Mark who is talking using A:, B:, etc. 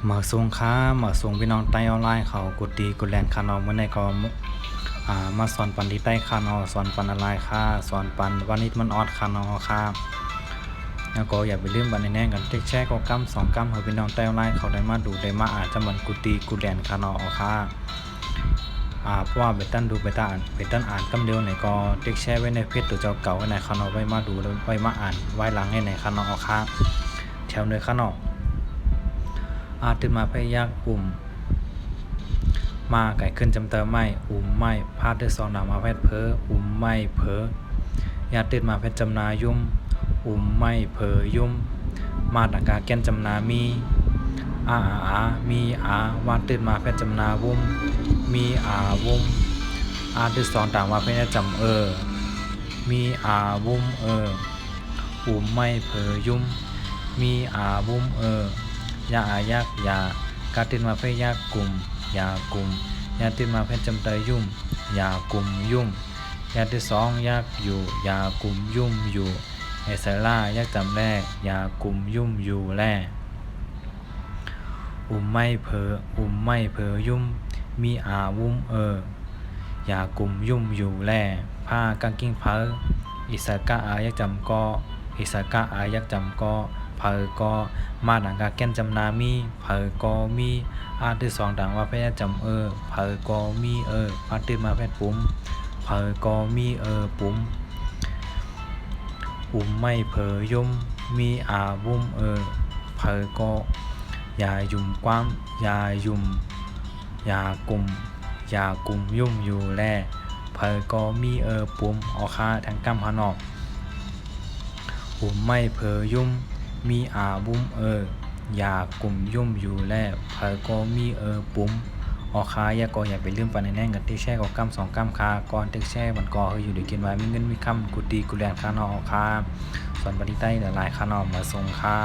A: มาส่งค้ามาส่งพี่น้องใต้ออนไลน์เขากดดีกดแลนคานอเมื่อในก็มาสอนปันที่ใต้คานอสอนปันอะไรค่ะสอนปันวันนี้มันออดคานอค่ะแล้วก็อย่าไปลืมบันแน่กันเทคแชร์ก็กำ2 กำให้พี่น้องใต้ออนไลน์เขาได้มาดูได้มาอ่านจำมันกุดีกุแลนคานอค่ะเพราะว่าเบตันดูเบตันอ่านกำเดียวไหนก็เทคแชร์ไว้ในเพจตัวเจ้าเก่าไว้ในคานอไว้มาดูแล้วไว้มาอ่านไว้หลังให้ในคานอค่ะแถวเนื้อคานอตื่นมาพยายามมาไก่ขึ้นจำเติมไม่ไม่พาดด้วยซองดามาแพทย์เพอไม่เพอยาตื่นมาแพทย์จำนายุ่มไม่เพอยุ่มมาดังกาแก้นจำนามีมีวานตื่นมาแพทย์จำนาวุ้มมีวุ้มด้วยซองดามาแพทย์จำมีวุ้มไม่เพอยุ่มมีวุ้มยายักยากาตินมาเพยากลุ่มยากลุ่มยาตินมาเพจำเตยยุ่มยากลุ่มยุ่มยาที่2ยักอยู่ยากลุ่มยุ่มอยู่เอเซล่ายักจำแรกยากลุ่มยุ่มอยู่แลไม่เพยุ่มมีวุ้มยากลุ่มยุ่มอยู่แลผ้ากางกิ้งเพออิสกะยักจำก็อิสกะยักจำก็เพอก็มาดังกาแก้นจำนามีเพอก็มีที่2ดังว่าพยาจำเพอก็มีตื่นมาแพทย์ปุ๋มเพอก็มีปุ๋มไม่เพอยุ่มมีวุ้มเพอก็ยายุ่มความยายุ่มยากลุ่มยุ่มอยู่แลเพอก็มีปุ๋มออกค่าทั้งกำพานอกไม่เพอยุ่มมีวุ้มยากลุ่มยุ่มอยู่แลเพอก็มีปุ๋มออกค่ายาก็อย่าไปลืมปันแน่นกันที่แช่ก็กำ2 กำค่าก่อนที่แช่มันก็อยู่ดีกินไว้มีเงินมีคำกุดีกุแลนค่านอออกค่าส่วนบันที่ใต้หลายค่านอมาส่งค่า